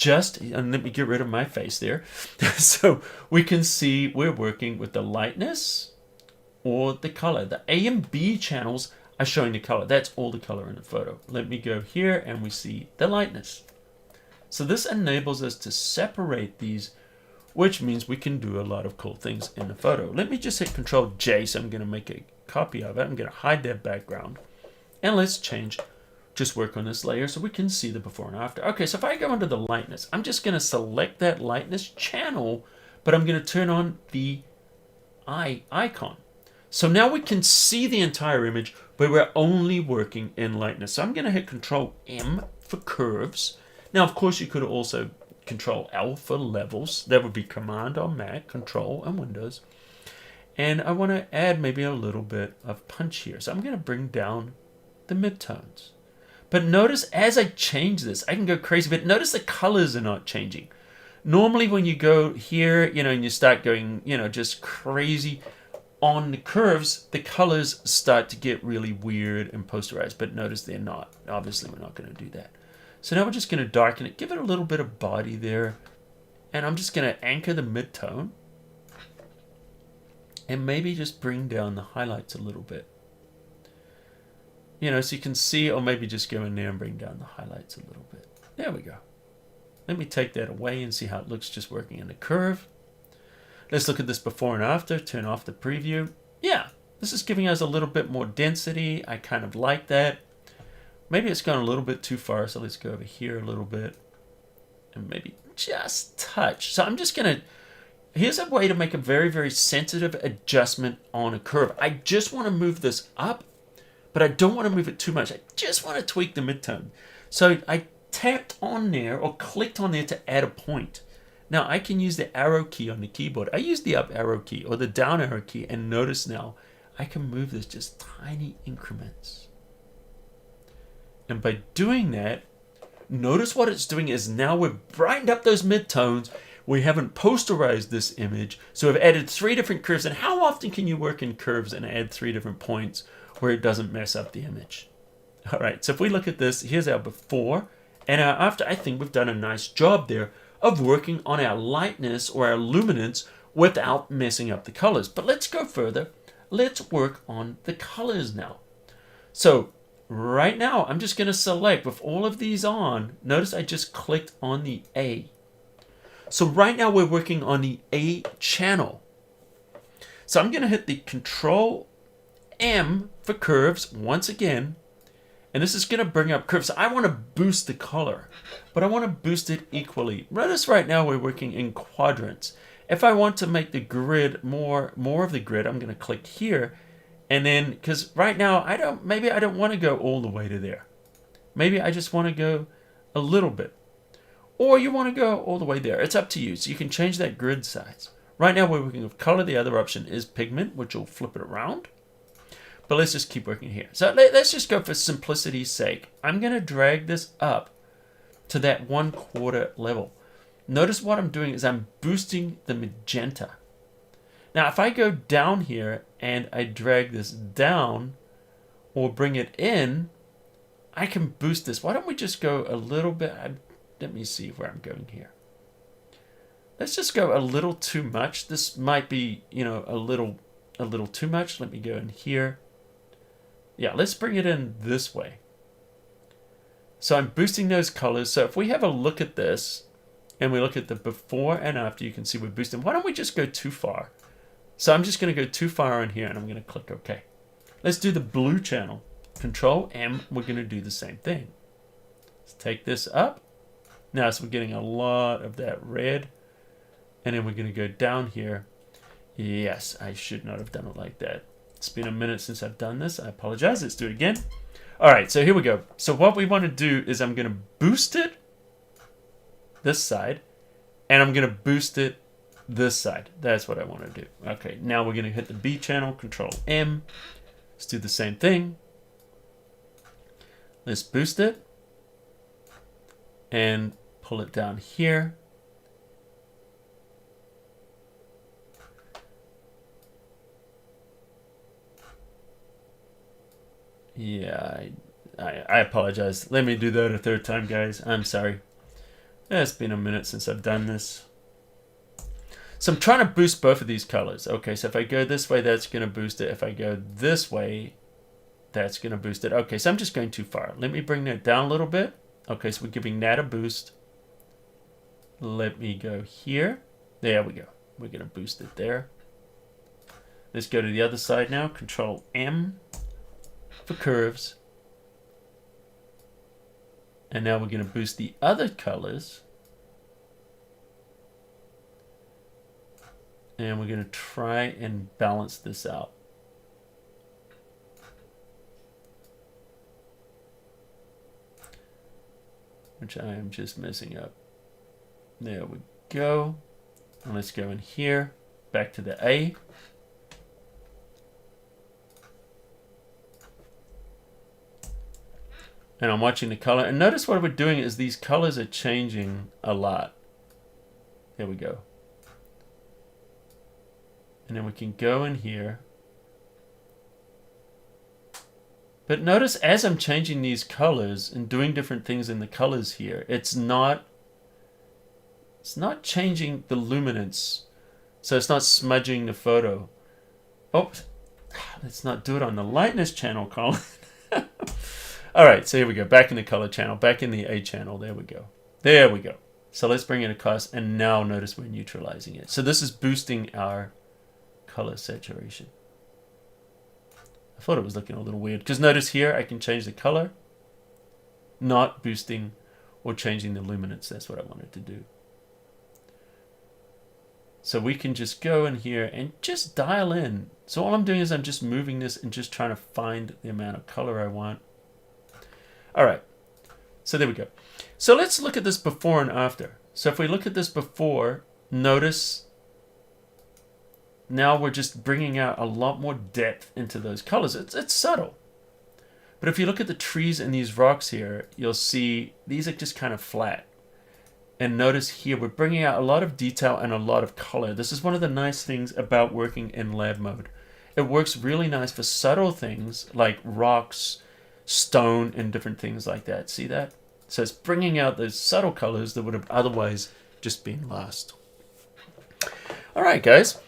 And let me get rid of my face there. So we can see we're working with the lightness or the color. The A and B channels are showing the color. That's all the color in the photo. Let me go here and we see the lightness. So this enables us to separate these, which means we can do a lot of cool things in the photo. Let me just hit Control J, so I'm going to make a copy of it. I'm going to hide that background. And let's just work on this layer so we can see the before and after. Okay, so if I go under the lightness, I'm just going to select that lightness channel, but I'm going to turn on the eye icon. So now we can see the entire image, but we're only working in lightness. So I'm going to hit Control M for curves. Now, of course, you could also Control L for levels. That would be Command on Mac, Control on Windows. And I want to add maybe a little bit of punch here. So I'm going to bring down the midtones. But notice as I change this, I can go crazy, but notice the colors are not changing. Normally when you go here, and you start going, just crazy on the curves, the colors start to get really weird and posterized, but notice they're not. Obviously we're not going to do that. So now we're just going to darken it, give it a little bit of body there, and I'm just going to anchor the mid-tone and maybe just bring down the highlights a little bit. So you can see, or maybe just go in there and bring down the highlights a little bit. There we go. Let me take that away and see how it looks just working in the curve. Let's look at this before and after. Turn off the preview. Yeah, this is giving us a little bit more density. I kind of like that. Maybe it's gone a little bit too far, so let's go over here a little bit and maybe just touch. So I'm just going to, here's a way to make a very, very sensitive adjustment on a curve. I just want to move this up, but I don't want to move it too much. I just want to tweak the midtone. So I tapped on there or clicked on there to add a point. Now I can use the arrow key on the keyboard. I use the up arrow key or the down arrow key, and notice now I can move this just tiny increments. And by doing that, notice what it's doing is now we've brightened up those midtones. We haven't posterized this image. So we've added 3 different curves. And how often can you work in curves and add 3 different points where it doesn't mess up the image? All right, so if we look at this, here's our before and our after. I think we've done a nice job there of working on our lightness or our luminance without messing up the colors. But let's go further. Let's work on the colors now. So right now, I'm just going to select with all of these on. Notice I just clicked on the A. So right now we're working on the A channel. So I'm going to hit the Control M for curves once again. And this is going to bring up curves. I want to boost the color, but I want to boost it equally. Notice right now we're working in quadrants. If I want to make the grid more of the grid, I'm going to click here. And then, because right now maybe I don't want to go all the way to there. Maybe I just want to go a little bit. Or you want to go all the way there. It's up to you. So you can change that grid size. Right now we're working with color. The other option is pigment, which will flip it around. But let's just keep working here. So let's just go for simplicity's sake. I'm going to drag this up to that 1/4 level. Notice what I'm doing is I'm boosting the magenta. Now, if I go down here and I drag this down or bring it in, I can boost this. Why don't we just go a little bit? Let me see where I'm going here. Let's just go a little too much. This might be, a little too much. Let me go in here. Yeah, let's bring it in this way. So I'm boosting those colors. So if we have a look at this and we look at the before and after, you can see we're boosting. Why don't we just go too far? So I'm just going to go too far in here and I'm going to click OK. Let's do the blue channel. Control M, we're going to do the same thing. Let's take this up. Now, so we're getting a lot of that red. And then we're going to go down here. Yes, I should not have done it like that. It's been a minute since I've done this. I apologize. Let's do it again. All right, so here we go. So what we want to do is I'm going to boost it this side, and I'm going to boost it this side. That's what I want to do. Okay, now we're going to hit the B channel, Control M. Let's do the same thing. Let's boost it and pull it down here. Yeah, I apologize. Let me do that a third time, guys. I'm sorry. It's been a minute since I've done this. So I'm trying to boost both of these colors. Okay, so if I go this way, that's going to boost it. If I go this way, that's going to boost it. Okay, so I'm just going too far. Let me bring that down a little bit. Okay, so we're giving that a boost. Let me go here. There we go. We're going to boost it there. Let's go to the other side now. Control M for curves. And now we're going to boost the other colors. And we're going to try and balance this out. Which I am just messing up. There we go. And let's go in here. Back to the A. And I'm watching the color. And notice what we're doing is these colors are changing a lot. There we go. And then we can go in here. But notice as I'm changing these colors and doing different things in the colors here, it's not changing the luminance. So it's not smudging the photo. Oh, let's not do it on the lightness channel, Colin. All right, so here we go. Back in the color channel, back in the A channel. There we go. There we go. So let's bring it across, and now notice we're neutralizing it. So this is boosting our color saturation. I thought it was looking a little weird, because notice here I can change the color, not boosting or changing the luminance. That's what I wanted to do. So we can just go in here and just dial in. So all I'm doing is I'm just moving this and just trying to find the amount of color I want. All right, so there we go. So let's look at this before and after. So if we look at this before, notice now we're just bringing out a lot more depth into those colors. It's subtle. But if you look at the trees and these rocks here, you'll see these are just kind of flat. And notice here we're bringing out a lot of detail and a lot of color. This is one of the nice things about working in lab mode. It works really nice for subtle things like rocks, stone, and different things like that. See that? So it's bringing out those subtle colors that would have otherwise just been lost. All right, guys.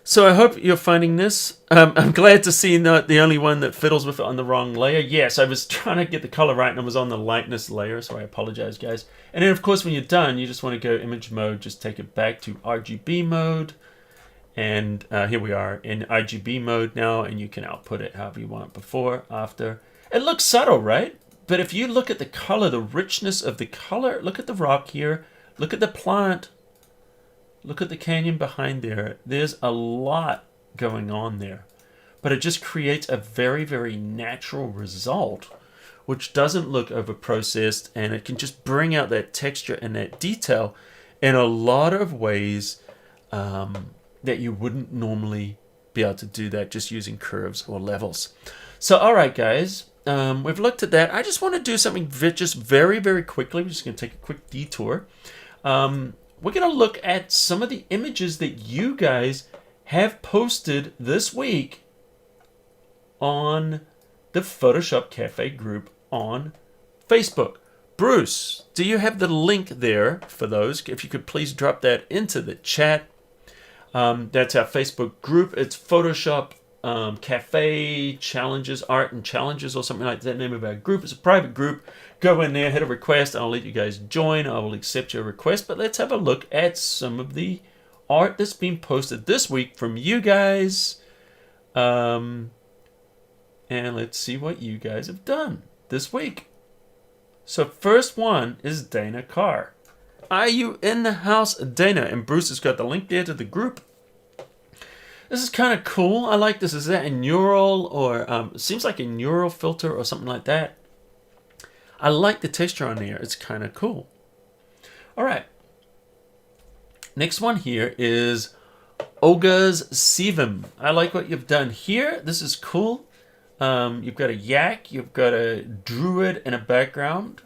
So I hope you're finding this. I'm glad to see not the only one that fiddles with it on the wrong layer. Yes, I was trying to get the color right and I was on the lightness layer, so I apologize, guys. And then, of course, when you're done, you just want to go image mode, just take it back to RGB mode. And here we are in RGB mode now, and you can output it however you want, before, after. It looks subtle, right? But if you look at the color, the richness of the color, look at the rock here, look at the plant, look at the canyon behind there. There's a lot going on there. But it just creates a very, very natural result, which doesn't look over-processed, and it can just bring out that texture and that detail in a lot of ways that you wouldn't normally be able to do that just using curves or levels. So, all right, guys. We've looked at that. I just want to do something just very, very quickly. We're just going to take a quick detour. We're going to look at some of the images that you guys have posted this week on the photoshopCAFE group on Facebook. Bruce, do you have the link there for those? If you could please drop that into the chat. That's our Facebook group. It's Photoshop Cafe Challenges, Art and Challenges, or something like that. The name of our group. It's a private group. Go in there, hit a request. I'll let you guys join. I will accept your request. But let's have a look at some of the art that's been posted this week from you guys. And let's see what you guys have done this week. So first one is Dana Carr. Are you in the house, Dana? And Bruce has got the link there to the group. This is kind of cool. I like this. Is that a neural or it seems like a neural filter or something like that? I like the texture on there. It's kind of cool. All right. Next one here is Olga's Sivim. I like what you've done here. This is cool. You've got a yak. You've got a druid in a background.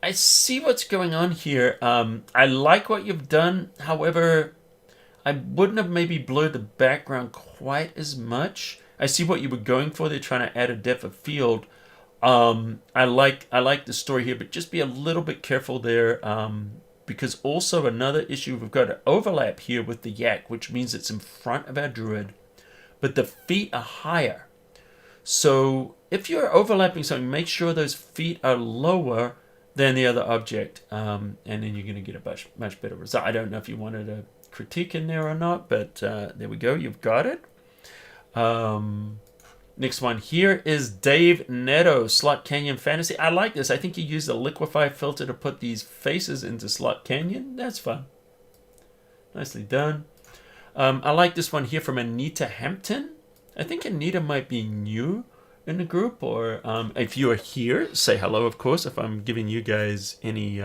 I see what's going on here. I like what you've done. However, I wouldn't have maybe blurred the background quite as much. I see what you were going for. They're trying to add a depth of field. I like the story here, but just be a little bit careful there. Because also another issue, we've got an overlap here with the yak, which means it's in front of our druid, but the feet are higher. So if you're overlapping something, make sure those feet are lower than the other object, and then you're going to get a much better result. I don't know if you wanted a critique in there or not, but there we go. You've got it. Next one here is Dave Netto, Slot Canyon Fantasy. I like this. I think you used a liquify filter to put these faces into Slot Canyon. That's fun. Nicely done. I like this one here from Anita Hampton. I think Anita might be new in the group, or if you are here, say hello, of course, if I'm giving you guys any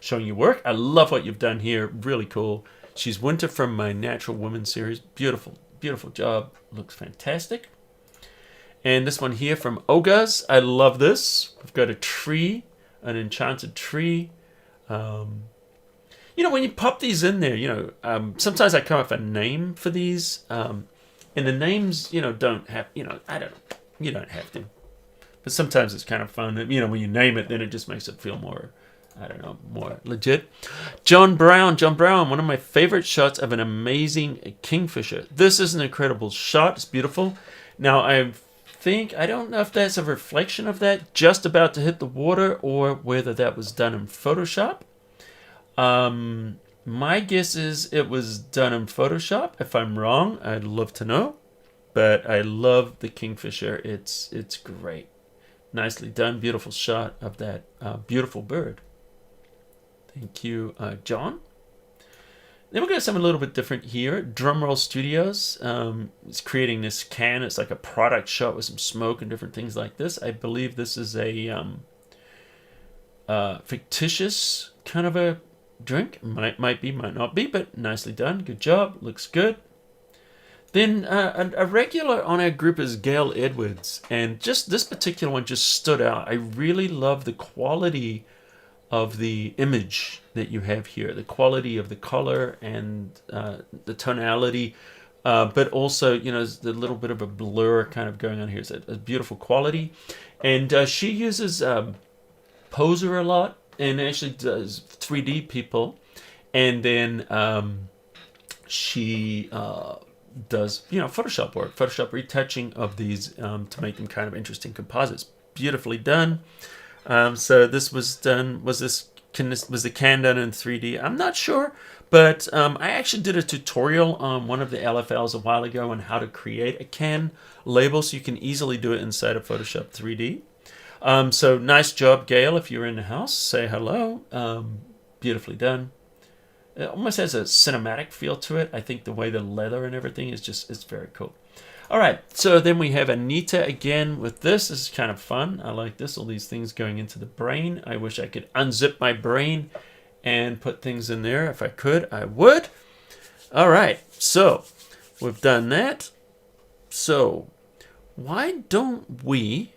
showing you work. I love what you've done here. Really cool. She's Winter from my Natural Woman series. Beautiful, beautiful job. Looks fantastic. And this one here from Ogas, I love this. We've got a tree, an enchanted tree. You know, when you pop these in there, you know, sometimes I come up with a name for these. And the names, you know, don't have, you know, I don't know. You don't have to. But sometimes it's kind of fun. You know, when you name it, then it just makes it feel more, I don't know, more legit. John Brown, one of my favorite shots of an amazing kingfisher. This is an incredible shot. It's beautiful. Now, I don't know if that's a reflection of that just about to hit the water or whether that was done in Photoshop. My guess is it was done in Photoshop. If I'm wrong, I'd love to know. But I love the kingfisher. It's great. Nicely done. Beautiful shot of that beautiful bird. Thank you, John. Then we're going to something a little bit different here. Drumroll Studios is creating this can. It's like a product shot with some smoke and different things like this. I believe this is a fictitious kind of a drink. Might be, might not be, but nicely done. Good job. Looks good. Then a regular on our group is Gail Edwards. And just this particular one just stood out. I really love the quality of the image that you have here. The quality of the color and the tonality. But also, you know, there's a little bit of a blur kind of going on here. It's a beautiful quality. And she uses Poser a lot and actually does 3D people. And then she... does, you know, Photoshop work, Photoshop retouching of these to make them kind of interesting composites. Beautifully done. So this was done, was the can done in 3D? I'm not sure, but I actually did a tutorial on one of the LFLs a while ago on how to create a can label, so you can easily do it inside of Photoshop 3D. So nice job, Gail. If you're in the house, say hello. Beautifully done. It almost has a cinematic feel to it. I think the way the leather and everything is just, it's very cool. All right, so then we have Anita again with this. This is kind of fun. I like this, all these things going into the brain. I wish I could unzip my brain and put things in there. If I could, I would. All right, so we've done that. So why don't we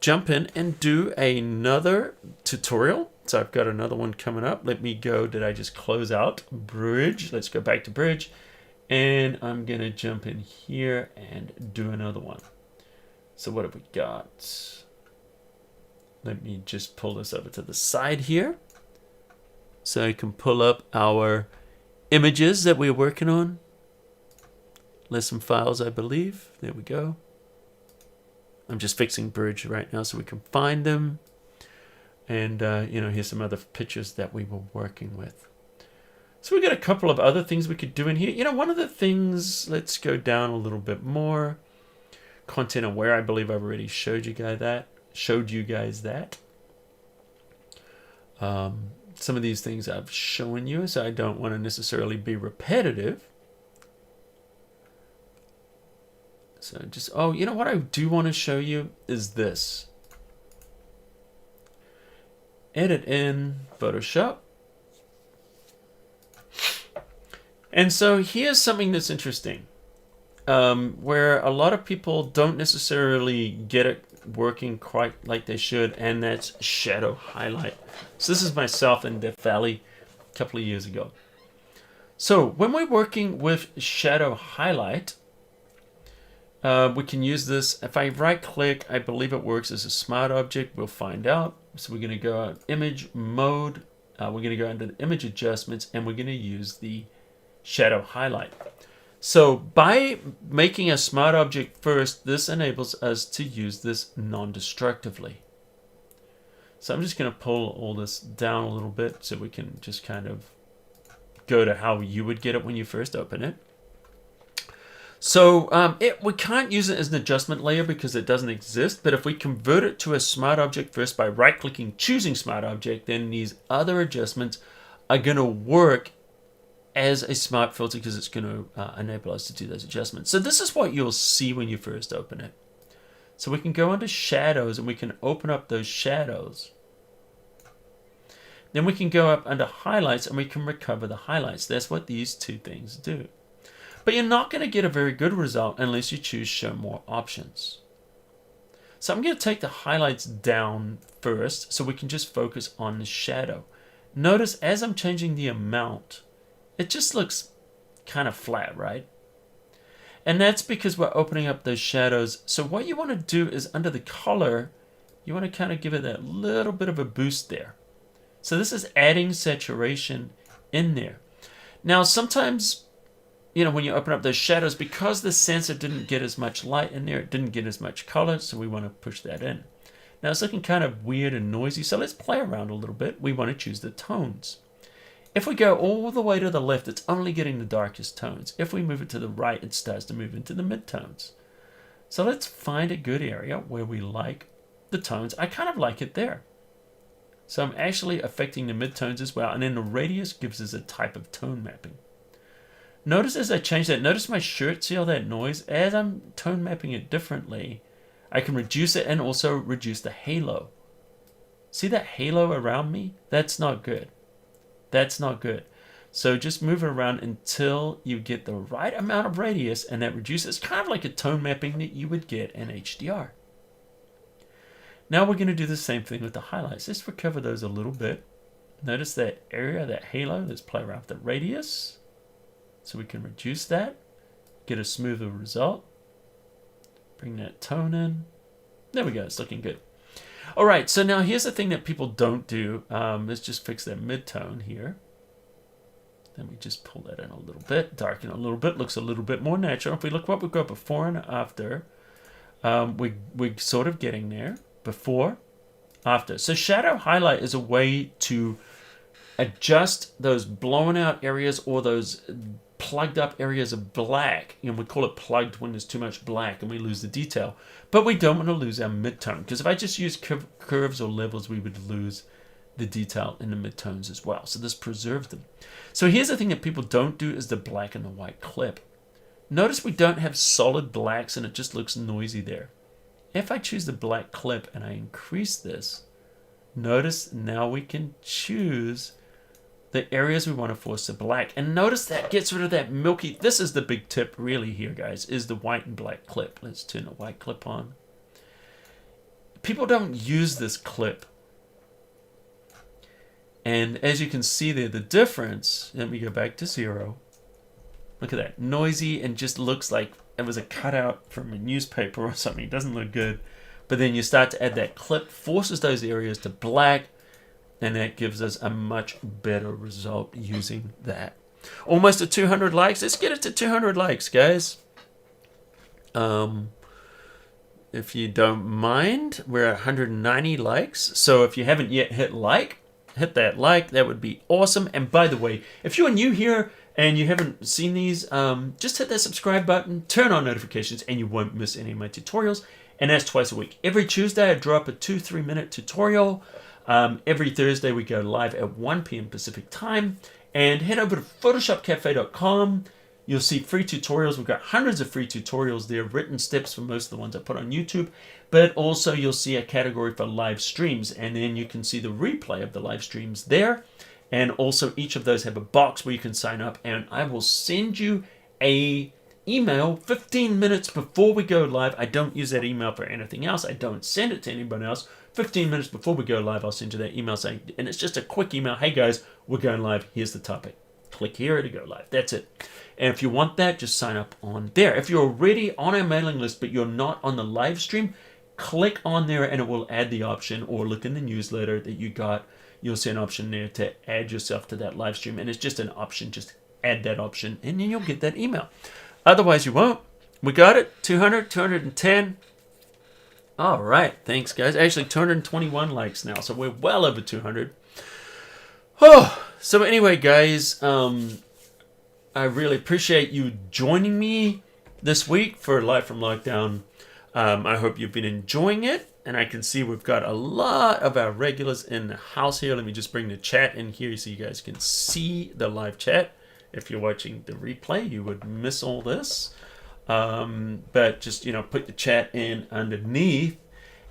jump in and do another tutorial? So I've got another one coming up. Let me go. Did I just close out Bridge? Let's go back to Bridge. And I'm going to jump in here and do another one. So what have we got? Let me just pull this over to the side here. So I can pull up our images that we're working on. Lesson files, I believe. There we go. I'm just fixing Bridge right now so we can find them. And, you know, here's some other pictures that we were working with. So we got a couple of other things we could do in here. You know, one of the things, let's go down a little bit more. Content aware, I believe I've already showed you guys that. Some of these things I've shown you, so I don't want to necessarily be repetitive. So just, oh, you know what I do want to show you is this. Edit in Photoshop. And so here's something that's interesting, where a lot of people don't necessarily get it working quite like they should, and that's shadow highlight. So this is myself in Death Valley a couple of years ago. So when we're working with shadow highlight, we can use this. If I right click, I believe it works as a smart object. We'll find out. So we're going to go out image mode. We're going to go into the image adjustments, and we're going to use the shadow highlight. So by making a smart object first, this enables us to use this non-destructively. So I'm just going to pull all this down a little bit so we can just kind of go to how you would get it when you first open it. So we can't use it as an adjustment layer because it doesn't exist, but if we convert it to a smart object first by right-clicking, choosing smart object, then these other adjustments are going to work as a smart filter because it's going to enable us to do those adjustments. So this is what you'll see when you first open it. So we can go into shadows and we can open up those shadows. Then we can go up under highlights and we can recover the highlights. That's what these two things do. But you're not going to get a very good result unless you choose show more options. So I'm going to take the highlights down first so we can just focus on the shadow. Notice as I'm changing the amount, it just looks kind of flat, right? And that's because we're opening up those shadows. So what you want to do is under the color, you want to kind of give it that little bit of a boost there. So this is adding saturation in there. Now sometimes, when you open up those shadows, because the sensor didn't get as much light in there, it didn't get as much color, so we want to push that in. Now it's looking kind of weird and noisy, so let's play around a little bit. We want to choose the tones. If we go all the way to the left, it's only getting the darkest tones. If we move it to the right, it starts to move into the mid-tones. So let's find a good area where we like the tones. I kind of like it there. So I'm actually affecting the mid-tones as well, and then the radius gives us a type of tone mapping. Notice as I change that, notice my shirt, see all that noise? As I'm tone mapping it differently, I can reduce it and also reduce the halo. See that halo around me? That's not good. That's not good. So just move it around until you get the right amount of radius, and that reduces. It's kind of like a tone mapping that you would get in HDR. Now we're going to do the same thing with the highlights. Let's recover those a little bit. Notice that area, that halo. Let's play around with the radius. So we can reduce that, get a smoother result. Bring that tone in. There we go, it's looking good. All right, so now here's the thing that people don't do. Let's just fix that mid-tone here. Then we just pull that in a little bit, darken a little bit, looks a little bit more natural. If we look what we've got before and after, we're sort of getting there. Before, after. So shadow highlight is a way to adjust those blown out areas or those plugged up areas of black. We call it plugged when there's too much black and we lose the detail. But we don't want to lose our midtone, because if I just use curves or levels, we would lose the detail in the midtones as well. So this preserves them. So here's the thing that people don't do is the black and the white clip. Notice we don't have solid blacks and it just looks noisy there. If I choose the black clip and I increase this, notice now we can choose the areas we want to force to black. And notice that gets rid of that milky. This is the big tip really here, guys, is the white and black clip. Let's turn the white clip on. People don't use this clip. And as you can see there, the difference, let me go back to 0. Look at that, noisy and just looks like it was a cutout from a newspaper or something. It doesn't look good. But then you start to add that clip, forces those areas to black, and that gives us a much better result using that. Almost at 200 likes. Let's get it to 200 likes, guys. If you don't mind, we're at 190 likes. So if you haven't yet hit like, hit that like. That would be awesome. And by the way, if you're new here and you haven't seen these, just hit that subscribe button, turn on notifications, and you won't miss any of my tutorials. And that's twice a week. Every Tuesday, I drop a 2-3 minute tutorial. Every Thursday, we go live at 1 p.m. Pacific time. And head over to photoshopcafe.com. You'll see free tutorials. We've got hundreds of free tutorials there, written steps for most of the ones I put on YouTube. But also, you'll see a category for live streams. And then you can see the replay of the live streams there. And also, each of those have a box where you can sign up. And I will send you a email 15 minutes before we go live. I don't use that email for anything else. I don't send it to anybody else. 15 minutes before we go live, I'll send you that email saying, and it's just a quick email. Hey guys, we're going live. Here's the topic. Click here to go live. That's it. And if you want that, just sign up on there. If you're already on our mailing list, but you're not on the live stream, click on there and it will add the option, or look in the newsletter that you got. You'll see an option there to add yourself to that live stream. And it's just an option. Just add that option and then you'll get that email. Otherwise, you won't. We got it. 200, 210. All right. Thanks, guys. Actually, 221 likes now. So we're well over 200. Oh, so anyway, guys, I really appreciate you joining me this week for Live from Lockdown. I hope you've been enjoying it. And I can see we've got a lot of our regulars in the house here. Let me just bring the chat in here so you guys can see the live chat. If you're watching the replay, you would miss all this. But just, put the chat in underneath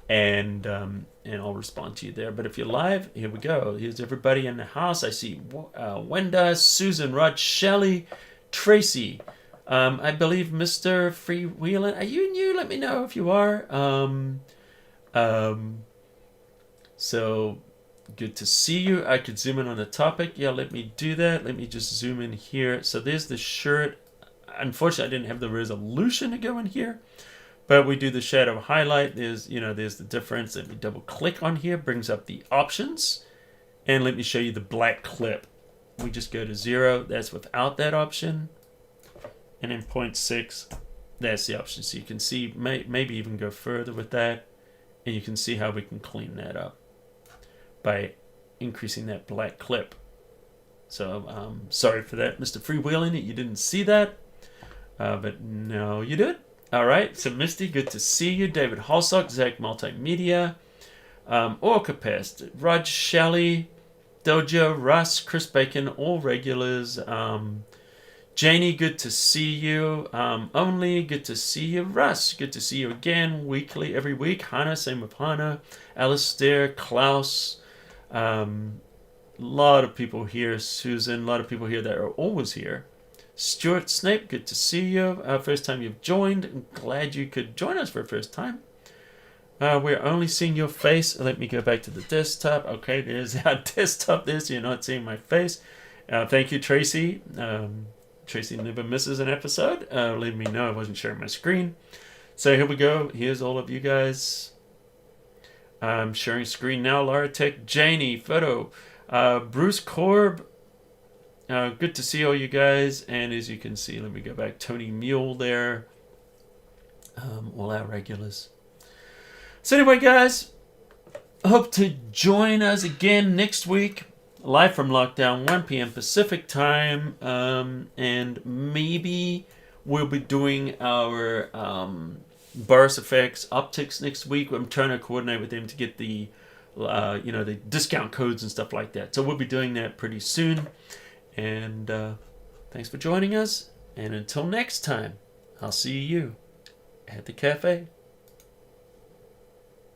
and I'll respond to you there. But if you're live, here we go. Here's everybody in the house. I see Wenda, Susan, Rod, Shelley, Tracy. I believe Mr. Freewheeling. Are you new? Let me know if you are. So good to see you. I could zoom in on the topic. Yeah, let me do that. Let me just zoom in here. So there's the shirt. Unfortunately, I didn't have the resolution to go in here, but we do the shadow highlight. There's the difference. Let me double click on here. Brings up the options, and let me show you the black clip. We just go to 0. That's without that option, and then 0.6. That's the option. So you can see maybe even go further with that, and you can see how we can clean that up by increasing that black clip. So sorry for that, Mr. Freewheeling, you didn't see that. But no, you did. All right. So Misty, good to see you. David Halsock, Zach Multimedia, Orcapest, Raj Shelley, Dojo, Russ, Chris Bacon, all regulars. Janie, good to see you. Only, good to see you. Russ, good to see you again, weekly, every week. Hannah, same with Hannah. Alistair, Klaus. A lot of people here. Susan, a lot of people here that are always here. Stuart Snape, good to see you. First time you've joined. I'm glad you could join us for the first time. We're only seeing your face. Let me go back to the desktop. Okay, there's our desktop there, so you're not seeing my face. Thank you, Tracy. Tracy never misses an episode. Let me know I wasn't sharing my screen. So here we go. Here's all of you guys. I'm sharing screen now. Laura Tech, Janie, Photo, Bruce Korb. Good to see all you guys. And as you can see, let me go back. Tony Mule there. All our regulars. So anyway, guys, hope to join us again next week. Live from lockdown, 1 p.m. Pacific time. And maybe we'll be doing our Burst Effects optics next week. I'm trying to coordinate with them to get the the discount codes and stuff like that. So we'll be doing that pretty soon. And thanks for joining us. And until next time, I'll see you at the cafe.